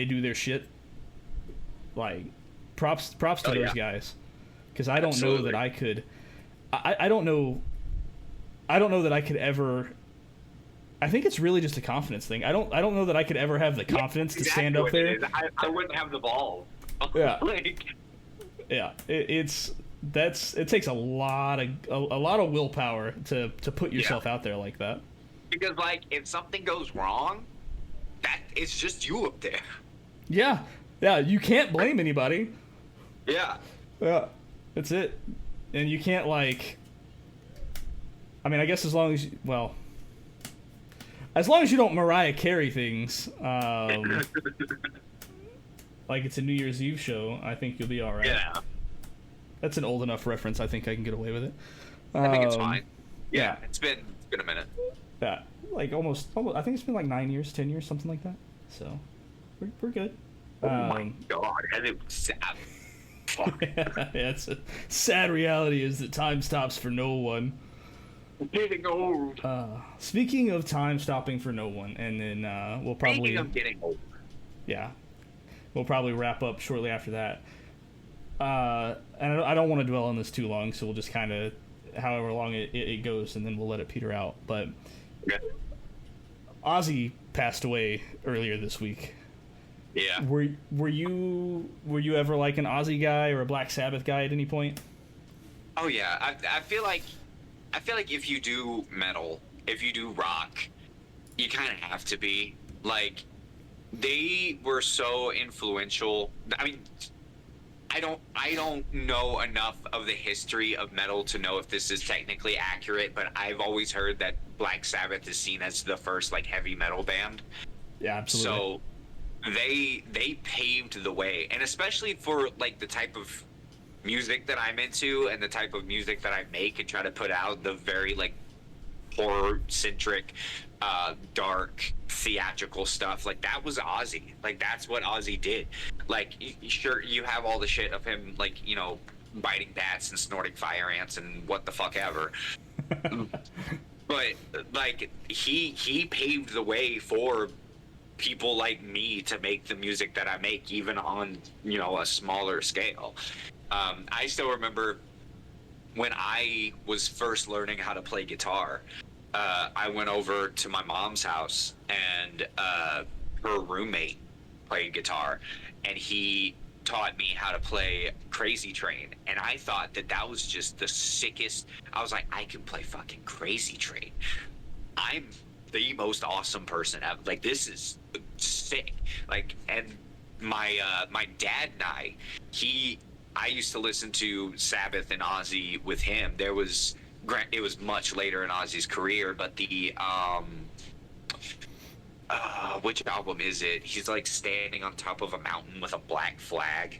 do their shit. Like, props to those guys, because I don't know that I could. I don't know that I could ever. I think it's really just a confidence thing. I don't know that I could ever have the confidence to stand up there. I wouldn't have the balls. Yeah. Yeah, it takes a lot of willpower to put yourself out there like that. Because like if something goes wrong, that it's just you up there. Yeah, you can't blame anybody. Yeah, that's it, and you can't like. I mean, I guess as long as you don't Mariah Carey things, like it's a New Year's Eve show, I think you'll be all right. Yeah. That's an old enough reference. I think I can get away with it. I think it's fine. Yeah, it's been a minute. Yeah, like almost. I think it's been like 9 years, 10 years, something like that. So, we're good. Oh my god, and it was sad. Fuck. Yeah, it's a sad reality is that time stops for no one. I'm getting old. Speaking of time stopping for no one, and then we'll probably. Speaking of getting old. Yeah, we'll probably wrap up shortly after that. And I don't want to dwell on this too long, so we'll just kind of, however long it goes, and then we'll let it peter out. But Ozzy passed away earlier this week. Yeah. Were you ever like an Ozzy guy or a Black Sabbath guy at any point? Oh yeah, I feel like if you do metal, if you do rock, you kind of have to be like, they were so influential. I mean, I don't know enough of the history of metal to know if this is technically accurate, but I've always heard that Black Sabbath is seen as the first like heavy metal band. Yeah, absolutely. So they paved the way, and especially for like the type of music that I'm into and the type of music that I make and try to put out, the very like horror centric, dark theatrical stuff, like that was Ozzy. Like that's what Ozzy did. Like sure, you have all the shit of him like, you know, biting bats and snorting fire ants and what the fuck ever. But like he paved the way for people like me to make the music that I make, even on, you know, a smaller scale. I still remember when I was first learning how to play guitar, I went over to my mom's house, and her roommate played guitar, and he taught me how to play Crazy Train, and I thought that was just the sickest. I was like, I can play fucking Crazy Train. I'm the most awesome person ever. Like, this is sick. Like, and my dad and I used to listen to Sabbath and Ozzy with him. It was much later in Ozzy's career, but the which album is it? He's like standing on top of a mountain with a black flag.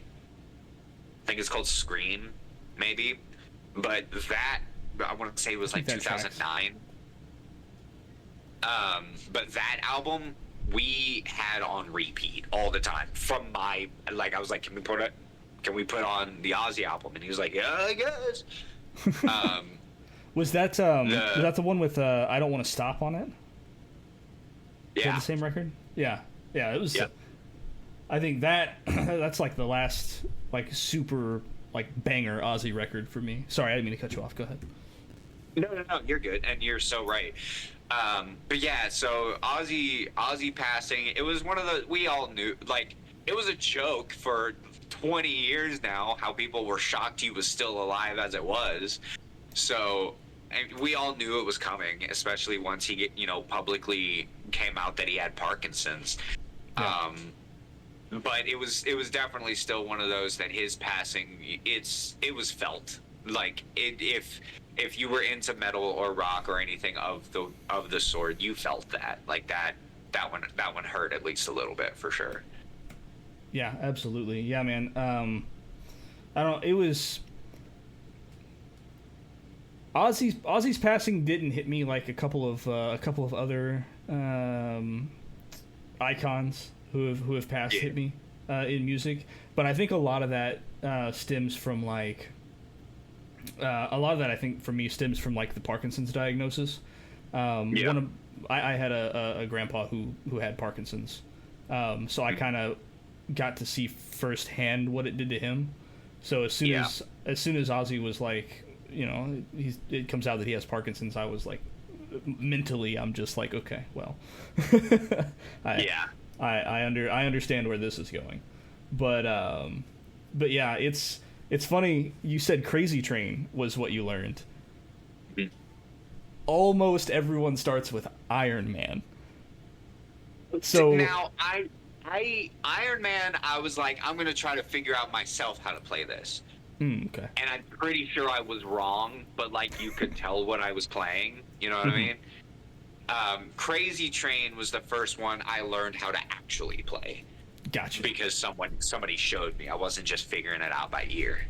I think it's called Scream, maybe. But that, I want to say it was like 2009. But that album we had on repeat all the time. From my, like, I was like, can we put on the Ozzy album? And he was like, yeah, I guess. Was that the one with I Don't Want to Stop on it? Is that the same record? Yeah, it was. Yeah. I think that's like the last like super like banger Ozzy record for me. Sorry, I didn't mean to cut you off. Go ahead. No, you're good, and you're so right. But yeah, so Ozzy passing, it was one of the, we all knew, like, it was a joke for 20 years now how people were shocked he was still alive as it was. So, and we all knew it was coming, especially once he publicly came out that he had Parkinson's. Yeah. But it was definitely still one of those that his passing, it was felt. Like, if you were into metal or rock or anything of the sort, you felt that. Like that one hurt at least a little bit for sure. Yeah, absolutely. Yeah, man. I don't. It was Ozzy's passing didn't hit me like a couple of other icons who have passed hit me in music, but I think a lot of that stems from like a lot of that I think for me stems from like the Parkinson's diagnosis. I had a grandpa who had Parkinson's, so I kind of got to see firsthand what it did to him. So as soon as Ozzy was like, you know, it comes out that he has Parkinson's, I was like, mentally, I'm just like, okay, well, I understand where this is going, but yeah, it's funny you said Crazy Train was what you learned. Mm-hmm. Almost everyone starts with Iron Man. So now Iron Man, I was like, I'm gonna try to figure out myself how to play this. Okay. And I'm pretty sure I was wrong, but like you could tell what I was playing. You know what I mean? Crazy Train was the first one I learned how to actually play. Gotcha. Because somebody showed me. I wasn't just figuring it out by ear.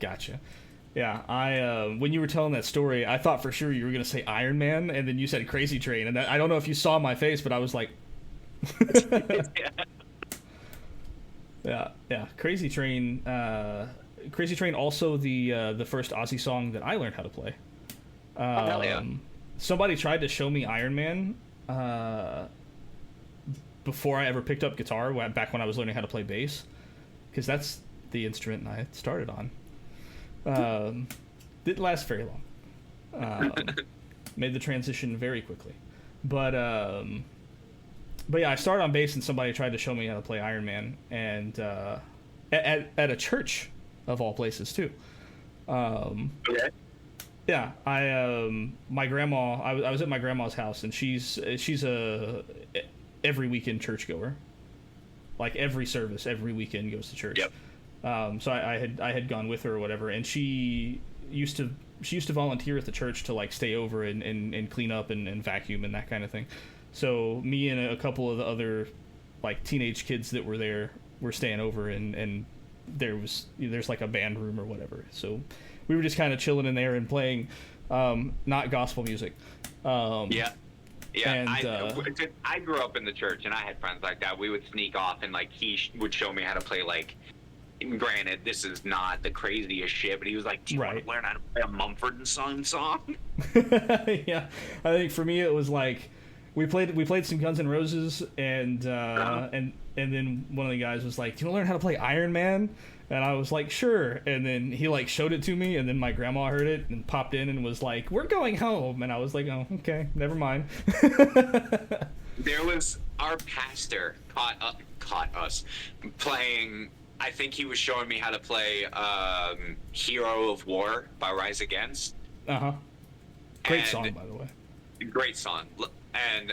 Gotcha. Yeah, I when you were telling that story, I thought for sure you were gonna say Iron Man, and then you said Crazy Train, and I don't know if you saw my face, but I was like, yeah. Crazy Train. Crazy Train, also the first Ozzy song that I learned how to play. Hell yeah. Somebody tried to show me Iron Man before I ever picked up guitar, back when I was learning how to play bass, because that's the instrument I started on. Didn't last very long. Made the transition very quickly, but yeah, I started on bass, and somebody tried to show me how to play Iron Man, and at a church of all places too. Okay. Yeah, my grandma. I was at my grandma's house, and she's a every weekend churchgoer. Like every service, every weekend goes to church. Yep. So I had gone with her or whatever, and she used to volunteer at the church to like stay over and clean up and vacuum and that kind of thing. So me and a couple of the other like teenage kids that were there were staying over, and there's like a band room or whatever. So we were just kind of chilling in there and playing not gospel music. Yeah. And, I grew up in the church, and I had friends like that. We would sneak off, and like he would show me how to play. Like, granted, this is not the craziest shit, but he was like, "Do you want to learn how to play a Mumford and Sons song?" Yeah, I think for me it was like we played some Guns N' Roses, and then one of the guys was like, "Do you want to learn how to play Iron Man?" And I was like, "Sure." And then he like showed it to me, and then my grandma heard it and popped in and was like, "We're going home." And I was like, "Oh, okay, never mind." There was our pastor caught us playing. I think he was showing me how to play "Hero of War" by Rise Against. Great song, by the way. Great song. And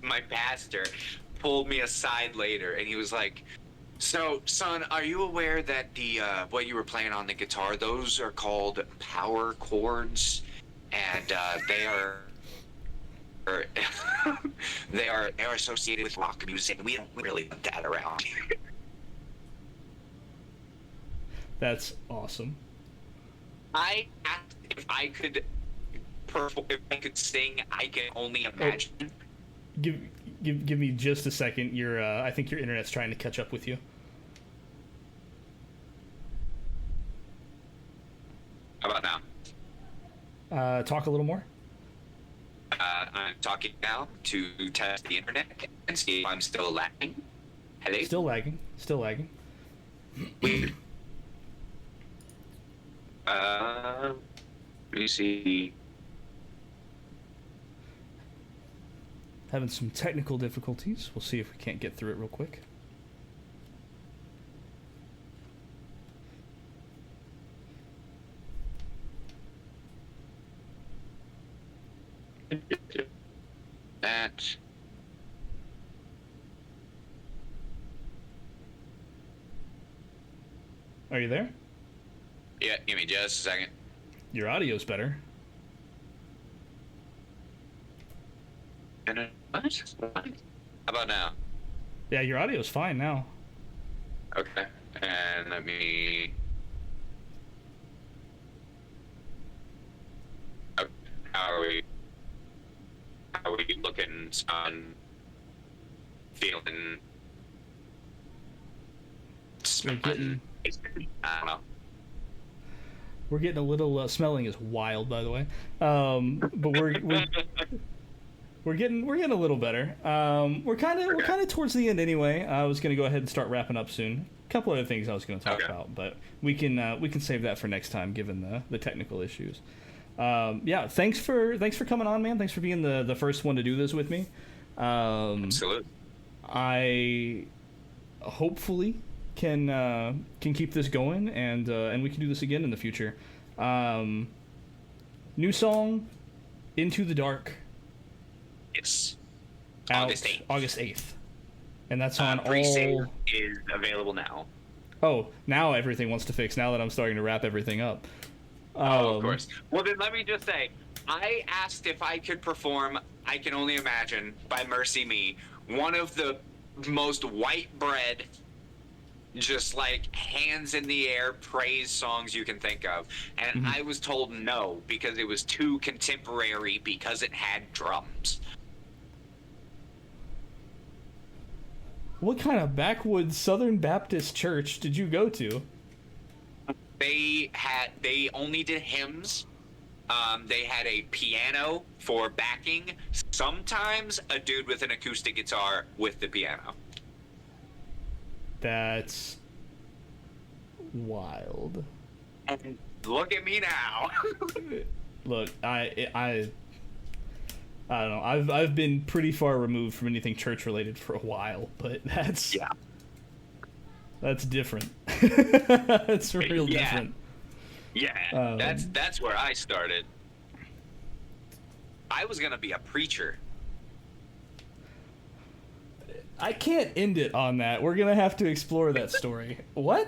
my pastor pulled me aside later, and he was like, "So, son, are you aware that the what you were playing on the guitar, those are called power chords, and they are they're associated with rock music. We don't really put that around here." That's awesome. I asked if I could if I could sing. I can only imagine. Give me just a second. I think your internet's trying to catch up with you. How about now? Talk a little more. I'm talking now to test the internet and see if I'm still lagging. Hello? Still lagging. Weird. Let me see. Having some technical difficulties. We'll see if we can't get through it real quick. That. Are you there? Yeah, give me just a second. Your audio's better. And what? How about now? Yeah, your audio's fine now. Okay, and let me. Okay. How are we looking sun, feeling, smelling. I don't know. We're getting a little smelling is wild, by the way. But we're getting a little better. We're kind of towards the end anyway. I was gonna go ahead and start wrapping up soon. A couple other things I was gonna talk about, but we can save that for next time, given the technical issues. Yeah, thanks for coming on, man. Thanks for being the first one to do this with me. Absolutely. I hopefully can keep this going, and we can do this again in the future. New song, Into the Dark. Yes. August 8th. And that's on pre-sale all... is available now. Oh, now everything wants to fix, now that I'm starting to wrap everything up. Of course. Well, then let me just say, I asked if I could perform I Can Only Imagine by Mercy Me, one of the most white bread, just like hands in the air praise songs you can think of. And I was told no, because it was too contemporary, because it had drums. What kind of backwoods Southern Baptist church did you go to? They only did hymns. They had a piano for backing. Sometimes a dude with an acoustic guitar with the piano. That's wild. And look at me now. Look, I don't know. I've been pretty far removed from anything church related for a while, but that's different. That's real different. Yeah, that's where I started. I was gonna be a preacher. I can't end it on that. We're gonna have to explore that story. What?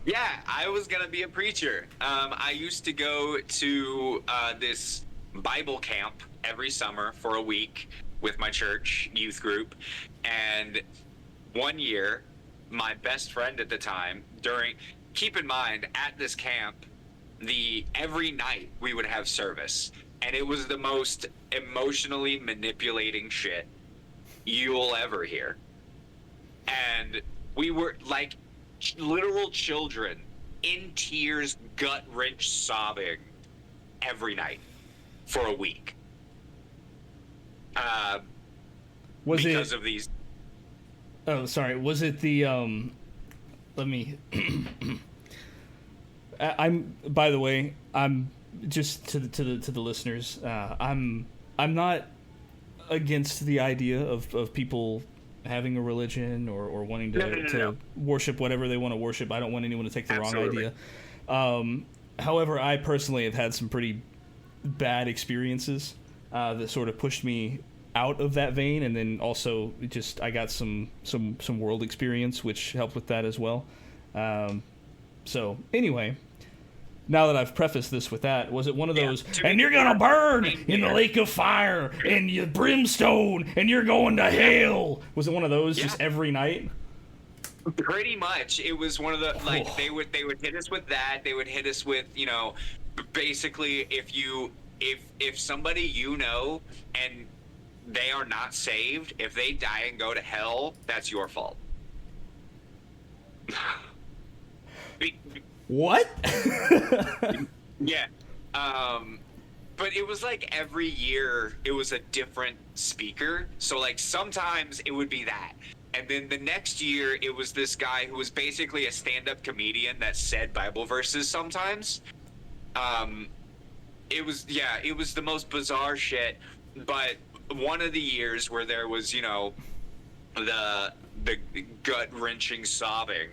Yeah, I was gonna be a preacher. I used to go to this Bible camp every summer for a week with my church youth group, and one year, my best friend at the time, keep in mind, at this camp, every night we would have service, and it was the most emotionally manipulating shit you'll ever hear. And we were like literal children in tears, gut-wrench sobbing every night for a week. Because of these. Oh, sorry. Was it the let me I'm by the way, I'm just to the listeners, I'm not against the idea of people having a religion or wanting to worship whatever they want to worship. I don't want anyone to take the wrong idea. However, I personally have had some pretty bad experiences that sort of pushed me out of that vein, and then also just I got some world experience which helped with that as well. So anyway, now that I've prefaced this with that, was it one of those, and you're gonna burn in the lake of fire and you brimstone and you're going to hell? Was it one of those just every night? Pretty much. It was one of the, like, they would hit us with that. They would hit us with, basically if somebody and they are not saved, if they die and go to hell, that's your fault. What? Yeah. But it was like every year it was a different speaker. So like sometimes it would be that. And then the next year it was this guy who was basically a stand-up comedian that said Bible verses sometimes. It was the most bizarre shit. But one of the years where there was, the gut-wrenching sobbing,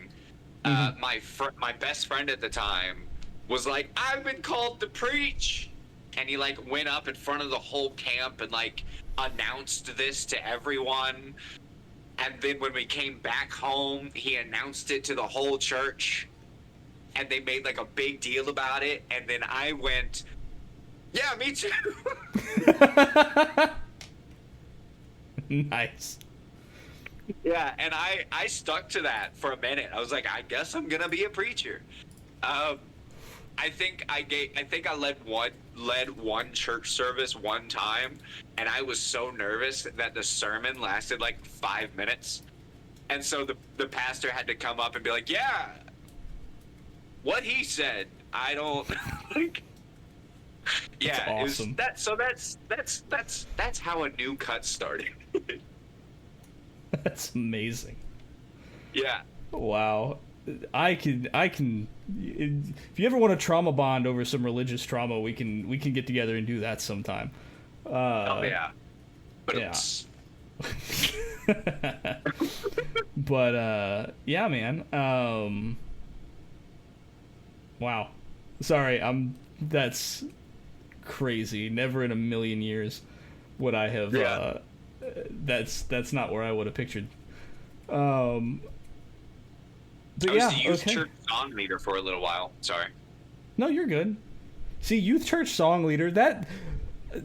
my best friend at the time was like, I've been called to preach, and he like went up in front of the whole camp and like announced this to everyone. And then when we came back home, he announced it to the whole church, and they made like a big deal about it. And then I went, yeah, me too. Nice. Yeah, and I stuck to that for a minute. I was like, I guess I'm gonna be a preacher. I I think I led one church service one time, and I was so nervous that the sermon lasted like 5 minutes, and so the pastor had to come up and be like, "Yeah, what he said, I don't like." Yeah, awesome. That's how a new cut started. That's amazing. Yeah. Wow. I can if you ever want a trauma bond over some religious trauma, we can get together and do that sometime. Oh yeah. But yeah. But yeah, man. Wow. Sorry, that's crazy. Never in a million years would I have that's not where I would have pictured. But I was yeah, the youth church song leader for a little while. Sorry. No, you're good. See, youth church song leader, that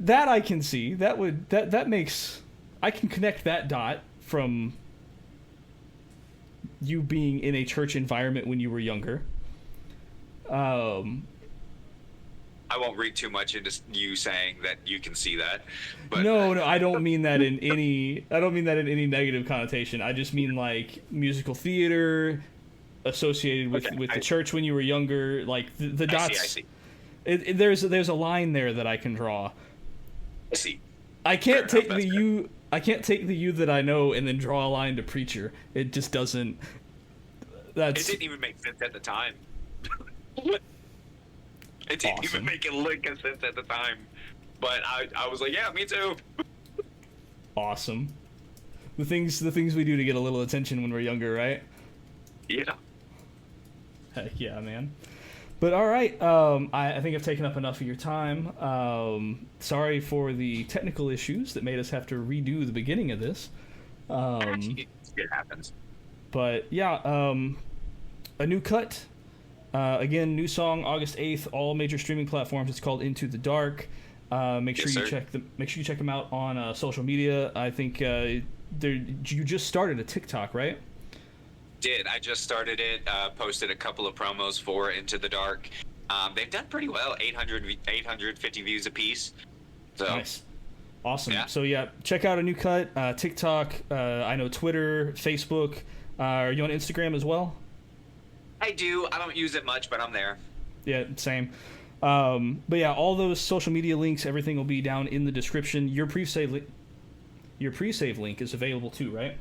I can see. That makes, I can connect that dot from you being in a church environment when you were younger. I won't read too much into you saying that you can see that. But no, I don't mean that in any negative connotation. I just mean like musical theater associated with the church when you were younger, like the dots. I see. There's a line there that I can draw. I see. I can't take the you that I know and then draw a line to preacher. It just doesn't. It didn't even make sense at the time. It didn't even make a lick of sense at the time. But I was like, yeah, me too. Awesome. The things we do to get a little attention when we're younger, right? Yeah. Heck yeah, man. But all right, I think I've taken up enough of your time. Sorry for the technical issues that made us have to redo the beginning of this. It happens. But yeah, a new cut. Again, new song, August 8th, all major streaming platforms. It's called Into the Dark. Make sure you check them out on social media. I think you just started a TikTok, right? I just started it. Posted a couple of promos for Into the Dark. They've done pretty well. 850 views a piece. So nice. Awesome. Yeah. So yeah, check out a new cut. TikTok. I know Twitter, Facebook. Are you on Instagram as well? I do. I don't use it much, but I'm there. Yeah, same. But yeah, all those social media links, everything will be down in the description. Your pre-save link is available too, right?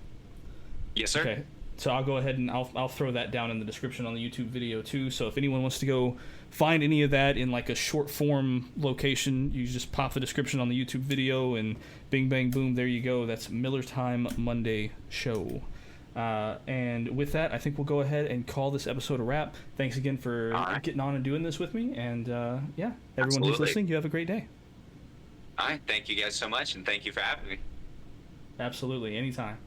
Yes, sir. Okay. So I'll go ahead and I'll throw that down in the description on the YouTube video too. So if anyone wants to go find any of that in like a short form location, you just pop the description on the YouTube video and bing bang boom, there you go. That's Millertime Monday Show. And with that, I think we'll go ahead and call this episode a wrap. Thanks again for getting on and doing this with me. And yeah, everyone who's listening, you have a great day. All right. Thank you guys so much, and thank you for having me. Absolutely. Anytime.